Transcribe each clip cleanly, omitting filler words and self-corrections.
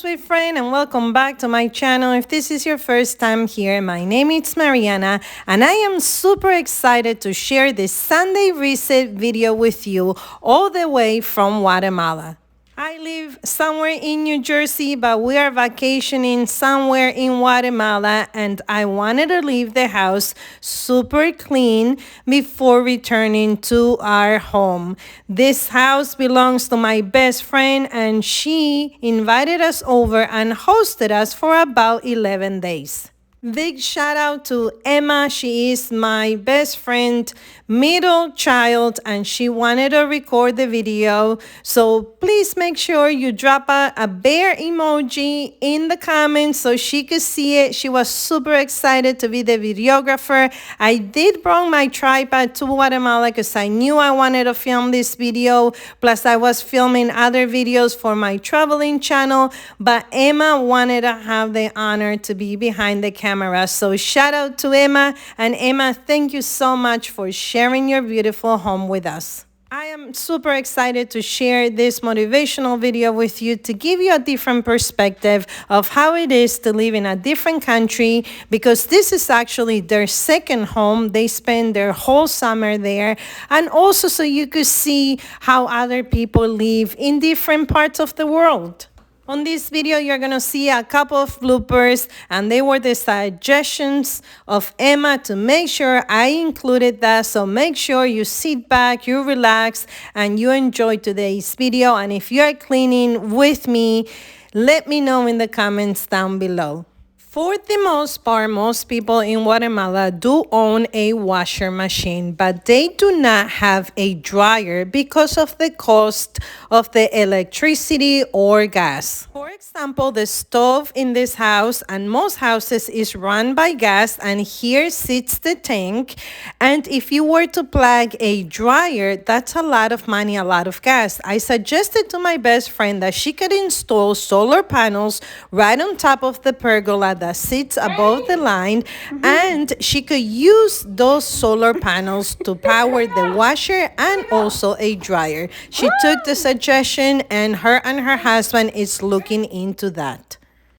sweet friend, and welcome back to my channel. If this is your first time here, my name is Mariana, and I am super excited to share this Sunday reset video with you all the way from Guatemala. I live somewhere in New Jersey, but we are vacationing somewhere in Guatemala, and I wanted to leave the house super clean before returning to our home. This house belongs to my best friend, and she invited us over and hosted us for about 11 days. Big shout out to Emma. She is my best friend, middle child, and she wanted to record the video. So please make sure you drop a bear emoji in the comments so she could see it. She was super excited to be the videographer. I did bring my tripod to Guatemala because I knew I wanted to film this video. Plus I was filming other videos for my traveling channel, but Emma wanted to have the honor to be behind the camera. So shout out to Emma, and Emma, thank you so much for sharing your beautiful home with us. I am super excited to share this motivational video with you to give you a different perspective of how it is to live in a different country, because this is actually their second home. They spend their whole summer there, and also so you could see how other people live in different parts of the world. On this video, you're going to see a couple of bloopers, and they were the suggestions of Emma to make sure I included that. So make sure you sit back, you relax, and you enjoy today's video. And if you're cleaning with me, let me know in the comments down below. For the most part, most people in Guatemala do own a washer machine, but they do not have a dryer because of the cost of the electricity or gas. For example, the stove in this house and most houses is run by gas, and here sits the tank. And if you were to plug a dryer, that's a lot of money, a lot of gas. I suggested to my best friend that she could install solar panels right on top of the pergola that sits above the line, and she could use those solar panels to power the washer and also a dryer. She took the suggestion, and her husband is looking into that.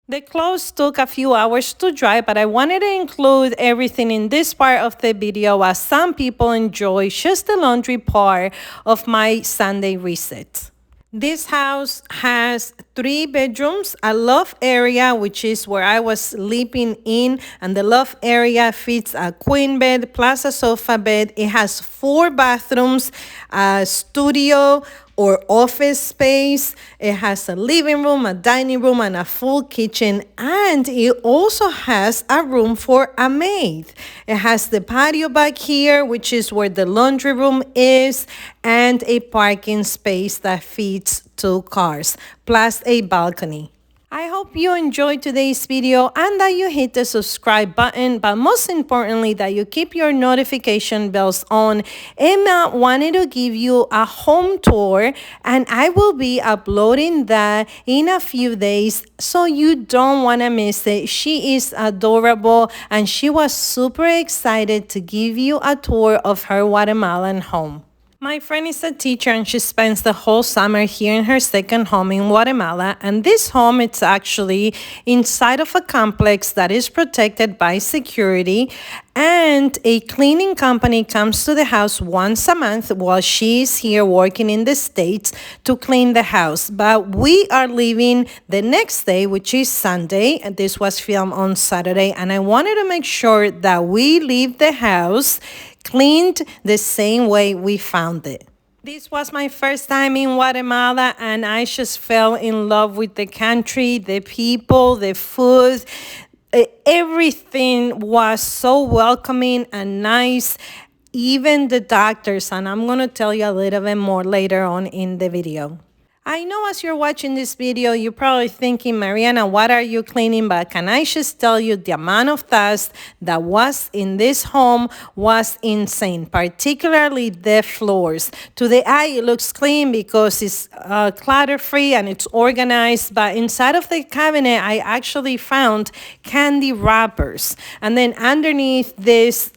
The clothes took a few hours to dry, but I wanted to include everything in this part of the video as some people enjoy just the laundry part of my Sunday reset. This house has 3 bedrooms, a loft area, which is where I was sleeping in, and the loft area fits a queen bed plus a sofa bed. It has 4 bathrooms, a studio or office space. It has a living room, a dining room, and a full kitchen, and it also has a room for a maid. It has the patio back here, which is where the laundry room is, and a parking space that fits 2 cars, plus a balcony. I hope you enjoyed today's video and that you hit the subscribe button, but most importantly that you keep your notification bells on. Emma wanted to give you a home tour, and I will be uploading that in a few days, so you don't want to miss it. She is adorable, and she was super excited to give you a tour of her Guatemalan home. My friend is a teacher, and she spends the whole summer here in her second home in Guatemala. And this home, it's actually inside of a complex that is protected by security. And a cleaning company comes to the house once a month while she is here working in the States to clean the house. But we are leaving the next day, which is Sunday. And this was filmed on Saturday. And I wanted to make sure that we leave the house cleaned the same way we found it. This was my first time in Guatemala, and I just fell in love with the country, the people, the food. Everything was so welcoming and nice, even the doctors, and I'm going to tell you a little bit more later on in the video. I know as you're watching this video, you're probably thinking, Mariana, what are you cleaning? But can I just tell you the amount of dust that was in this home was insane, particularly the floors. To the eye, it looks clean because it's clutter-free and it's organized. But inside of the cabinet, I actually found candy wrappers. And then underneath this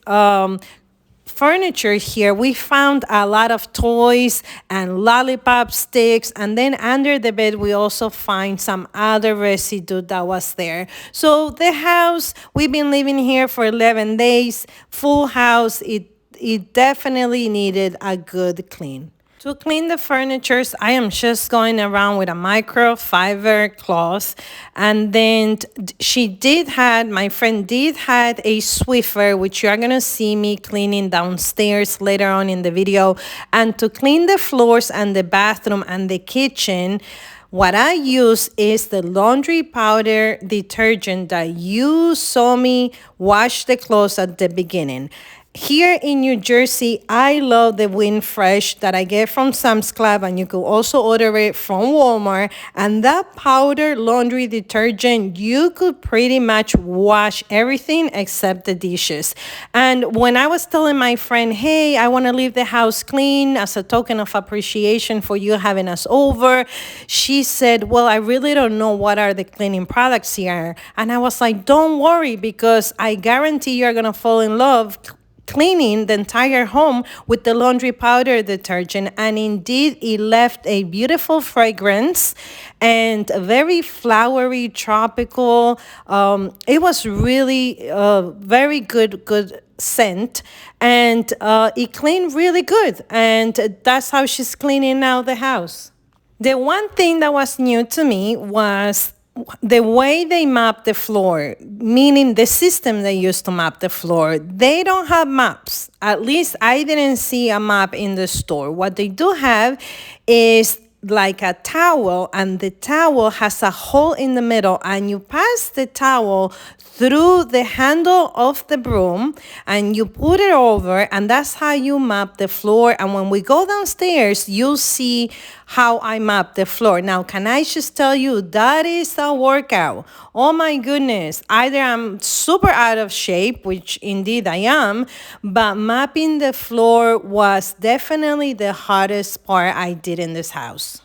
furniture here, we found a lot of toys and lollipop sticks, and then under the bed we also find some other residue that was there. So the house, we've been living here for 11 days, full house. It definitely needed a good clean. To clean the furniture, I am just going around with a microfiber cloth. And then my friend did had a Swiffer, which you are going to see me cleaning downstairs later on in the video. And to clean the floors and the bathroom and the kitchen, what I use is the laundry powder detergent that you saw me wash the clothes at the beginning. Here in New Jersey, I love the Wind Fresh that I get from Sam's Club, and you can also order it from Walmart. And that powder laundry detergent, you could pretty much wash everything except the dishes. And when I was telling my friend, hey, I want to leave the house clean as a token of appreciation for you having us over, she said, well, I really don't know what are the cleaning products here. And I was like, don't worry, because I guarantee you're going to fall in love cleaning the entire home with the laundry powder detergent. And indeed, it left a beautiful fragrance and a very flowery, tropical. It was really very good scent, and it cleaned really good. And that's how she's cleaning now the house. The one thing that was new to me was the way they map the floor, meaning the system they use to map the floor. They don't have maps. At least I didn't see a map in the store. What they do have is like a towel, and the towel has a hole in the middle, and you pass the towel through the handle of the broom and you put it over, and that's how you map the floor. And when we go downstairs, you'll see how I map the floor. Now, can I just tell you, that is a workout. Oh my goodness. Either I'm super out of shape, which indeed I am, but mapping the floor was definitely the hardest part I did in this house.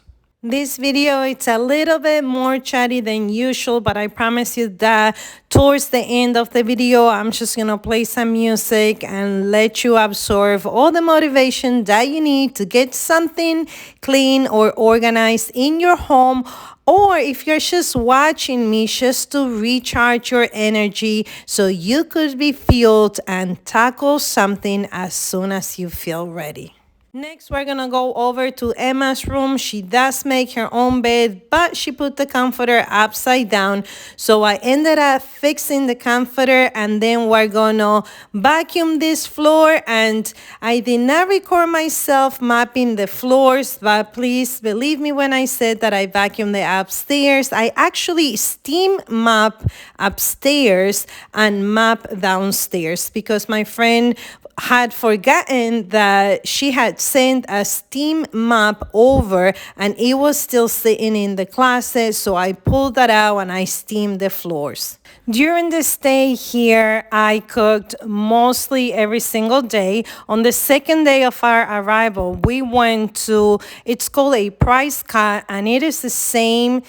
This video, it's a little bit more chatty than usual, but I promise you that towards the end of the video, I'm just going to play some music and let you absorb all the motivation that you need to get something clean or organized in your home. Or if you're just watching me, just to recharge your energy so you could be fueled and tackle something as soon as you feel ready. Next, we're going to go over to Emma's room. She does make her own bed, but she put the comforter upside down. So I ended up fixing the comforter, and then we're going to vacuum this floor. And I did not record myself mapping the floors, but please believe me when I said that I vacuumed the upstairs. I actually steam mop upstairs and mop downstairs because my friend had forgotten that she had sent a steam mop over and it was still sitting in the closet, so I pulled that out and I steamed the floors. During the stay here, I cooked mostly every single day. On the second day of our arrival, we went to, it's called a price cut, and it is the same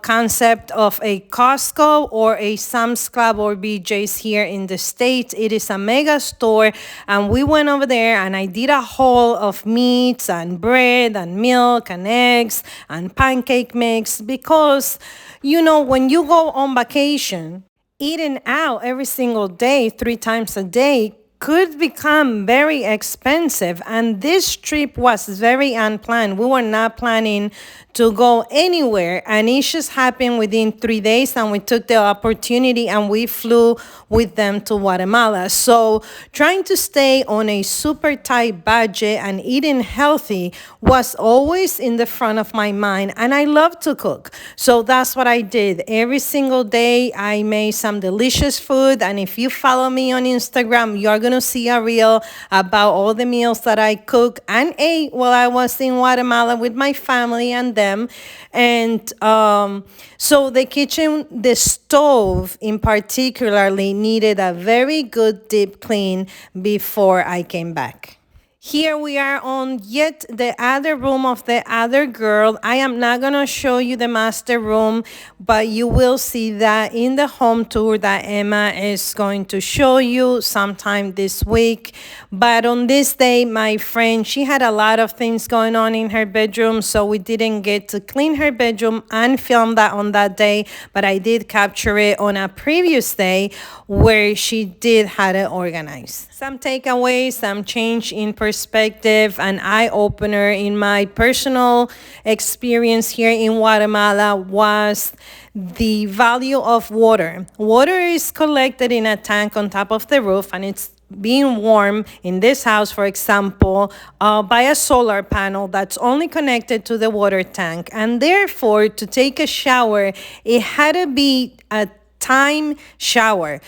concept of a Costco or a Sam's Club or BJ's here in the States. It is a mega store, and we went over there and I did a haul of meats and bread and milk and eggs and pancake mix because, you know, when you go on vacation, eating out every single day, 3 times a day, could become very expensive. And this trip was very unplanned. We were not planning to go anywhere, and it just happened within 3 days, and we took the opportunity and we flew with them to Guatemala. So trying to stay on a super tight budget and eating healthy was always in the front of my mind, and I love to cook. So that's what I did. Every single day I made some delicious food, and if you follow me on Instagram, you're gonna see a reel about all the meals that I cook and ate while I was in Guatemala with my family and them. And so the kitchen, the stove in particularly, needed a very good deep clean before I came back. Here we are on yet the other room of the other girl. I am not going to show you the master room, but you will see that in the home tour that Emma is going to show you sometime this week. But on this day, my friend, she had a lot of things going on in her bedroom, so we didn't get to clean her bedroom and film that on that day, but I did capture it on a previous day where she did have it organized. Some takeaways, some change in perspective, an eye-opener in my personal experience here in Guatemala was the value of water. Water is collected in a tank on top of the roof, and it's being warmed in this house, for example, by a solar panel that's only connected to the water tank. And therefore, to take a shower, it had to be a time shower.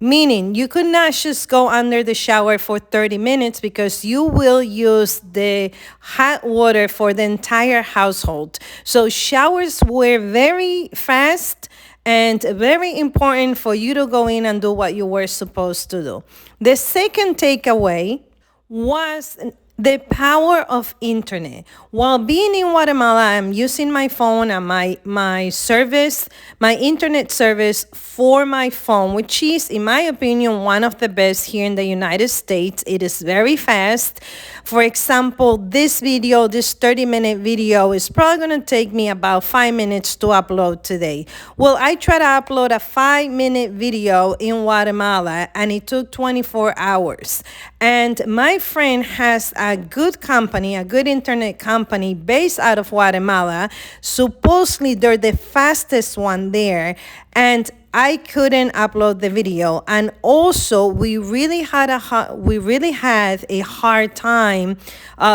Meaning you could not just go under the shower for 30 minutes because you will use the hot water for the entire household. So showers were very fast and very important for you to go in and do what you were supposed to do. The second takeaway was the power of internet. While being in Guatemala, I'm using my phone and my service, my internet service for my phone, which is, in my opinion, one of the best here in the United States. It is very fast. For example, this video, this 30-minute video is probably going to take me about 5 minutes to upload today. Well, I tried to upload a 5-minute video in Guatemala and it took 24 hours. And my friend has a good company, a good internet company based out of Guatemala. Supposedly, they're the fastest one there. And I couldn't upload the video, and also we really had a hard time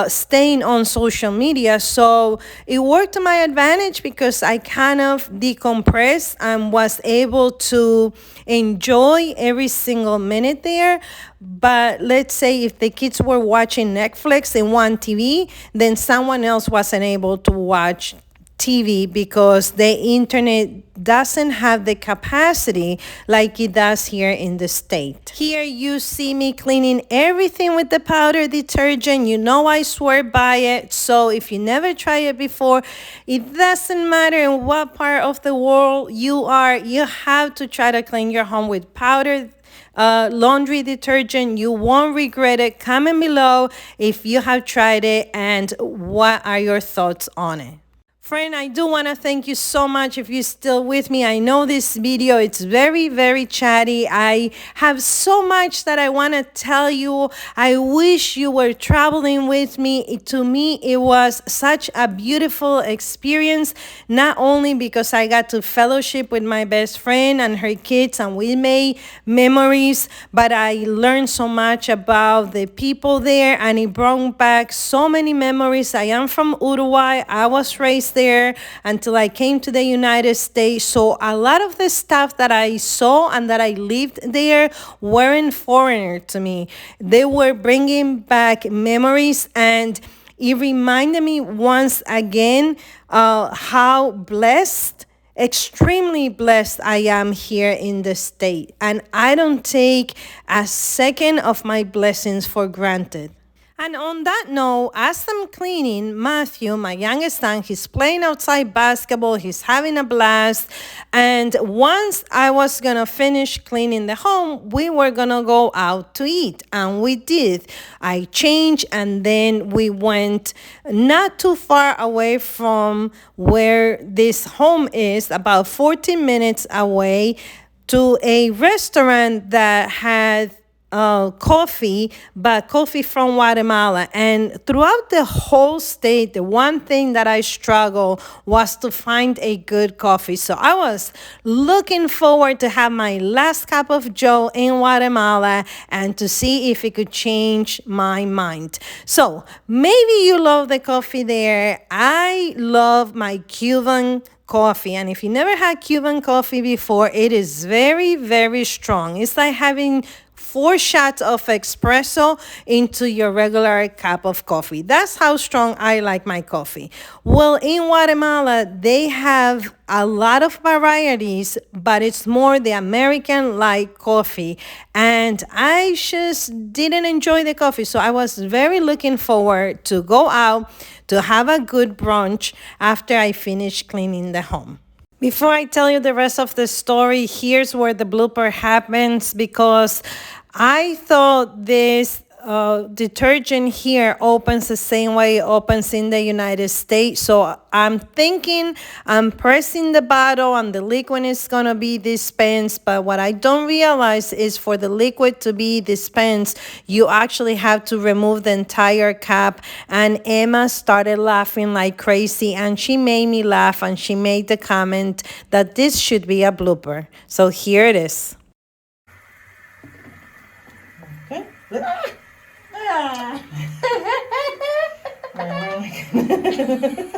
staying on social media. So it worked to my advantage because I kind of decompressed and was able to enjoy every single minute there. But let's say if the kids were watching Netflix and one TV, then someone else wasn't able to watch TV because the internet doesn't have the capacity like it does here in the state. Here you see me cleaning everything with the powder detergent. You know I swear by it. So if you never tried it before, it doesn't matter in what part of the world you are, you have to try to clean your home with powder laundry detergent. You won't regret it. Comment below if you have tried it and what are your thoughts on it. Friend, I do want to thank you so much if you're still with me. I know this video, it's very, very chatty. I have so much that I want to tell you. I wish you were traveling with me. To me, it was such a beautiful experience, not only because I got to fellowship with my best friend and her kids and we made memories, but I learned so much about the people there and it brought back so many memories. I am from Uruguay. I was raised there until I came to the United States. So a lot of the stuff that I saw and that I lived there weren't foreigner to me. They were bringing back memories, and it reminded me once again how blessed, extremely blessed I am here in the state. And I don't take a second of my blessings for granted. And on that note, as I'm cleaning, Matthew, my youngest son, he's playing outside basketball. He's having a blast. And once I was going to finish cleaning the home, we were going to go out to eat. And we did. I changed and then we went not too far away from where this home is, about 14 minutes away, to a restaurant that had coffee, but coffee from Guatemala. And throughout the whole state, the one thing that I struggled was to find a good coffee. So I was looking forward to have my last cup of Joe in Guatemala and to see if it could change my mind. So maybe you love the coffee there. I love my Cuban coffee, and if you never had Cuban coffee before, it is very, very strong. It's like having 4 shots of espresso into your regular cup of coffee. That's how strong I like my coffee. Well, in Guatemala, they have a lot of varieties, but it's more the American-like coffee. And I just didn't enjoy the coffee. So I was very looking forward to go out to have a good brunch after I finished cleaning the home. Before I tell you the rest of the story, here's where the blooper happens, because I thought this detergent here opens the same way it opens in the United States. So I'm thinking I'm pressing the bottle and the liquid is going to be dispensed. But what I don't realize is for the liquid to be dispensed, you actually have to remove the entire cap. And Emma started laughing like crazy, and she made me laugh, and she made the comment that this should be a blooper. So here it is. Okay. Ah. Oh my goodness.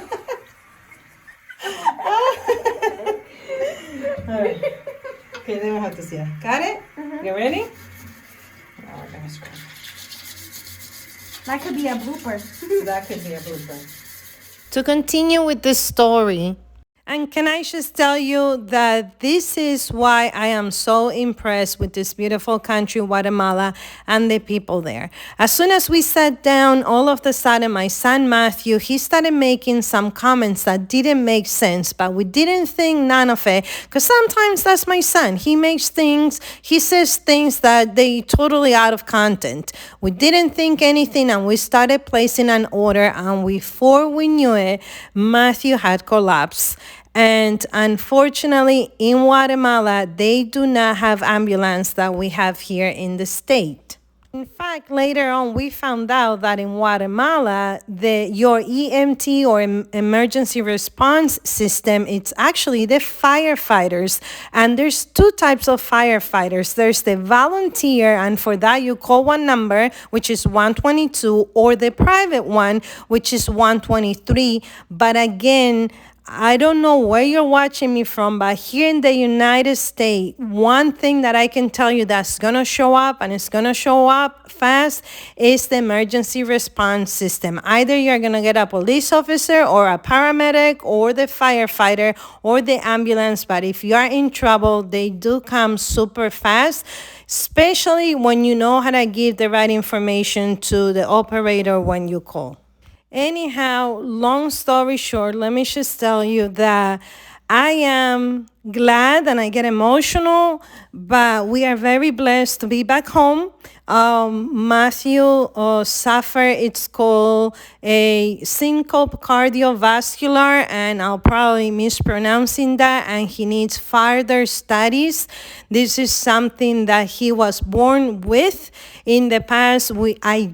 All right. Okay, then we'll have to see it. Got it? You ready? Oh, we're gonna scratch. That could be a blooper. That could be a blooper. To continue with the story, and can I just tell you that this is why I am so impressed with this beautiful country, Guatemala, and the people there. As soon as we sat down, all of a sudden, my son Matthew, he started making some comments that didn't make sense, but we didn't think none of it, because sometimes that's my son. He says things that they totally out of content. We didn't think anything, and we started placing an order, and before we knew it, Matthew had collapsed. And unfortunately, in Guatemala, they do not have ambulance that we have here in the state. In fact, later on, we found out that in Guatemala, your EMT or emergency response system, it's actually the firefighters. And there's 2 types of firefighters. There's the volunteer, and for that, you call one number, which is 122, or the private one, which is 123. But again, I don't know where you're watching me from, but here in the United States, one thing that I can tell you that's going to show up, and it's going to show up fast, is the emergency response system. Either you're going to get a police officer or a paramedic or the firefighter or the ambulance, but if you are in trouble, they do come super fast, especially when you know how to give the right information to the operator when you call. Anyhow, long story short, let me just tell you that I am glad and I get emotional, but we are very blessed to be back home. Matthew suffered, it's called a syncope cardiovascular, and I'll probably mispronouncing that, and he needs further studies. This is something that he was born with. In the past, he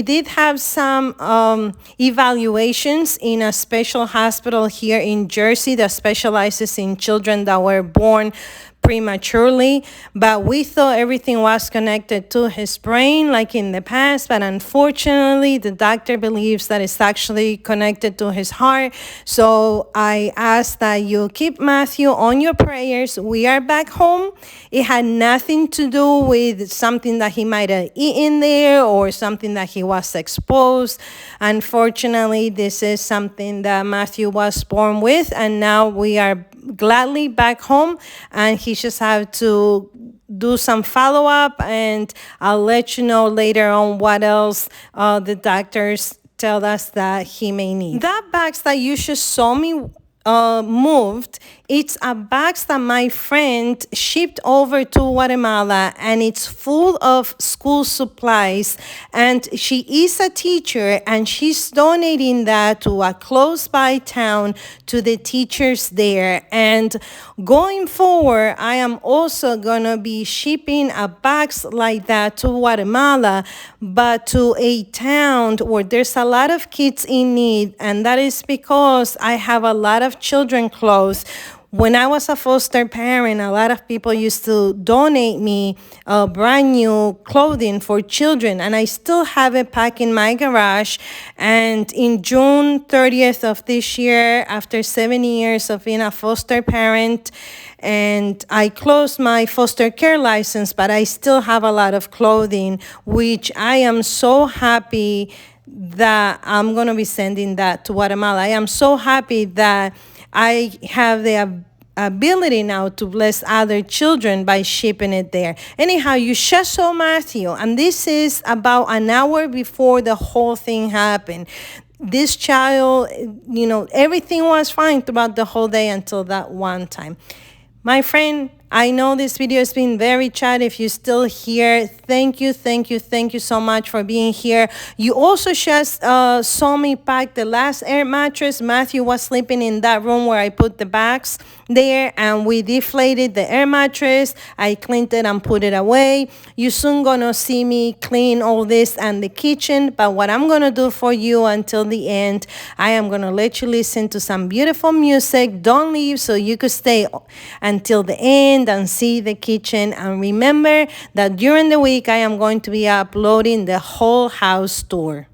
did have some evaluations in a special hospital here in Jersey that specializes in children that were born prematurely, but we thought everything was connected to his brain like in the past, but unfortunately the doctor believes that it's actually connected to his heart. So I ask that you keep Matthew on your prayers. We are back home. It had nothing to do with something that he might have eaten there or something that he was exposed. Unfortunately, this is something that Matthew was born with, and now we are gladly back home, and he just have to do some follow-up, and I'll let you know later on what else the doctors tell us that he may need. That box that you just saw me moved, it's a box that my friend shipped over to Guatemala, and it's full of school supplies, and she is a teacher, and she's donating that to a close by town to the teachers there. And going forward, I am also gonna be shipping a box like that to Guatemala, but to a town where there's a lot of kids in need, and that is because I have a lot of children clothes. When I was a foster parent, a lot of people used to donate me brand new clothing for children, and I still have it packed in my garage. And in June 30th of this year, after 7 years of being a foster parent, and I closed my foster care license, but I still have a lot of clothing, which I am so happy that I'm going to be sending that to Guatemala. I am so happy that I have the ability now to bless other children by shipping it there. Anyhow, you just saw Matthew, and this is about an hour before the whole thing happened. This child, everything was fine throughout the whole day until that one time. My friend, I know this video has been very chatty. If you're still here, thank you so much for being here. You also just saw me pack the last air mattress. Matthew was sleeping in that room where I put the bags there, and we deflated the air mattress. I cleaned it and put it away. You soon gonna see me clean all this and the kitchen, but what I'm gonna do for you until the end, I am gonna let you listen to some beautiful music. Don't leave, so you could stay until the end and see the kitchen. And remember that during the week I am going to be uploading the whole house tour.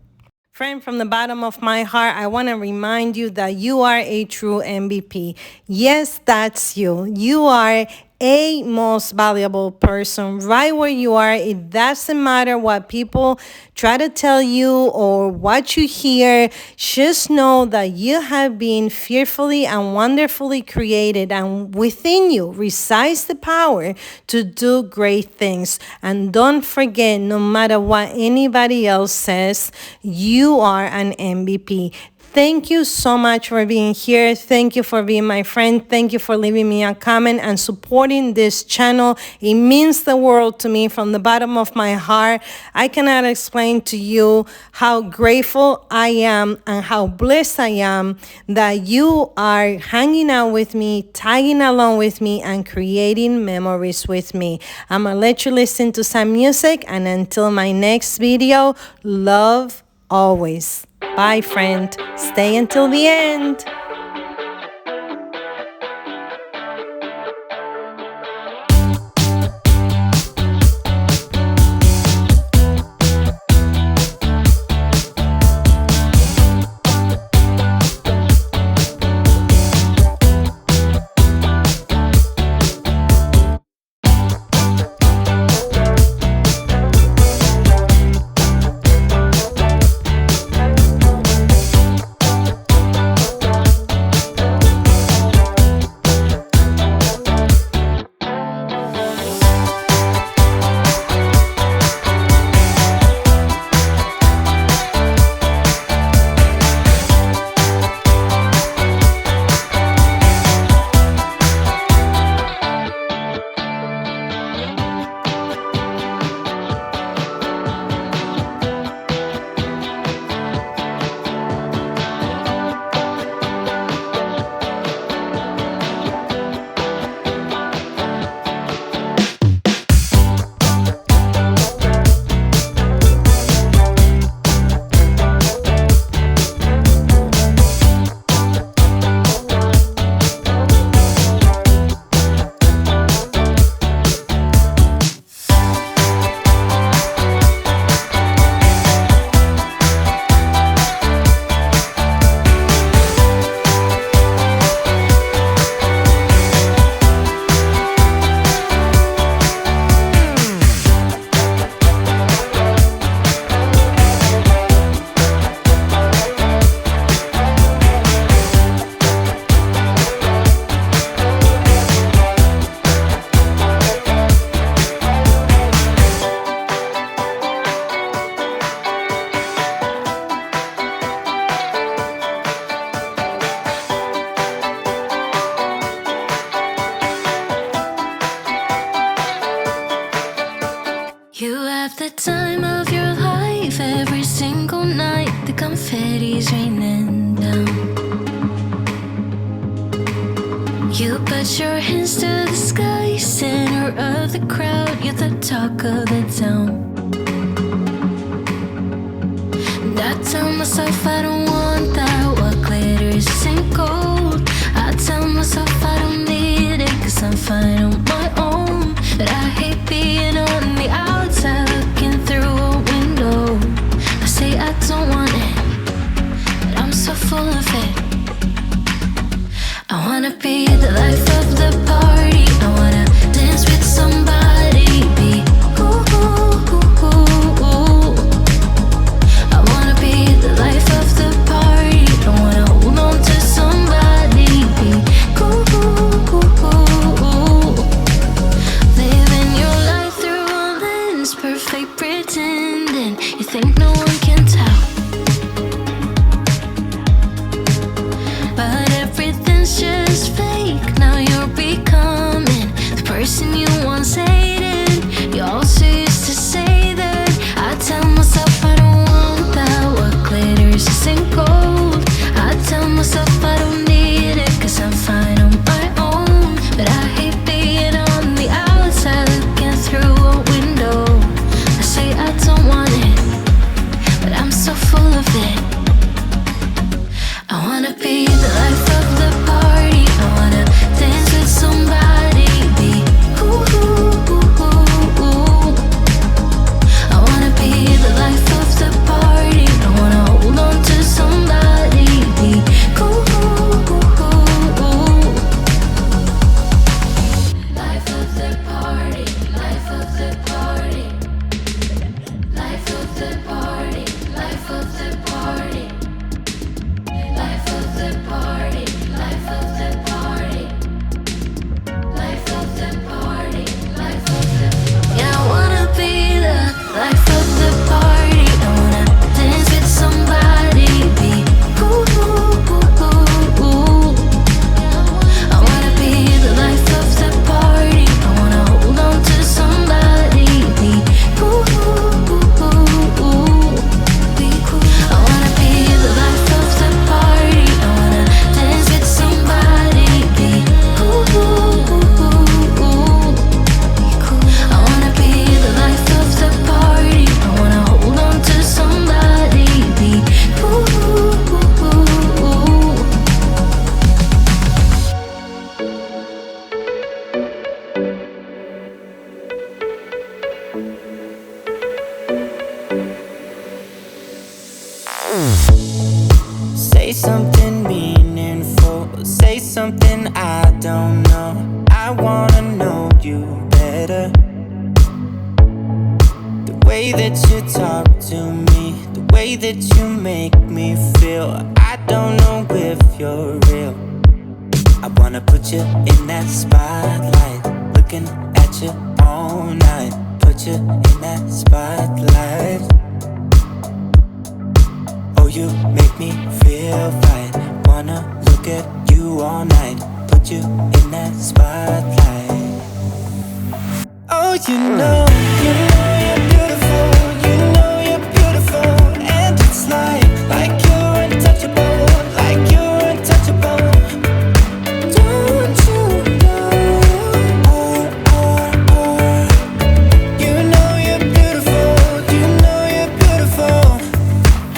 Friend, from the bottom of my heart, I want to remind you that you are a true MVP. Yes, that's you. You are a most valuable person right where you are. It doesn't matter what people try to tell you or what you hear. Just know that you have been fearfully and wonderfully created, and within you resides the power to do great things. And don't forget, no matter what anybody else says, you are an MVP. Thank you so much for being here. Thank you for being my friend. Thank you for leaving me a comment and supporting this channel. It means the world to me from the bottom of my heart. I cannot explain to you how grateful I am and how blessed I am that you are hanging out with me, tagging along with me, and creating memories with me. I'm gonna let you listen to some music, and until my next video, love always. Bye, friend. Stay until the end. You have the time of your life every single night. The confetti's raining down. You put your hands to the sky, center of the crowd. You're the talk of the town. And I tell myself I don't want that. What glitters isn't gold. I tell myself I don't need pretending you think no one can tell. But everything's just fake. Now you're becoming the person you once hated. You also used to say that. I tell myself I don't want that. What glitters isn't gold. I tell myself I don't need it, 'cause I'm fine on my own. But I hate being on the outside looking through a window. I say I don't want it, but I'm so full of it. I wanna be the life of the party. I wanna dance with somebody. Be ooh, ooh, ooh, ooh, ooh. I wanna be the life of the party. I wanna hold on to somebody. Be cool, ooh, ooh, ooh, ooh. Life of the party. Life of the party. Life of the party. Life of the party. Life of the party, life of the party, life of the party, life of the party. Yeah, I wanna be the life of the party. I wanna dance with somebody. Be ooh, ooh, ooh, ooh, ooh. I wanna be the life of the party. I wanna hold on to somebody. Be ooh, ooh, ooh, ooh, ooh. Be cool. I wanna be the life of the party. I wanna dance with somebody. Be ooh, ooh, ooh, ooh, ooh. Be cool. I wanna be the life of the party. I wanna hold on to somebody. Be ooh, ooh, ooh, ooh, ooh. Say something meaningful, say something I don't know. I wanna know you better. The way that you talk to me, the way that you make me feel, I don't know if you're real. I wanna put you in that spotlight, looking at you all night. Put you in that spotlight. Oh, you make me feel right. Wanna look at you all night. Put you in that spotlight. Oh, you know you're beautiful. You know you're beautiful. And it's like you're untouchable. Like you're untouchable. Don't you know? You know you're beautiful. You know you're beautiful.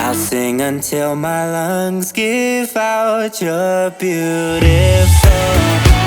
I'll sing until my lungs give out. You're beautiful.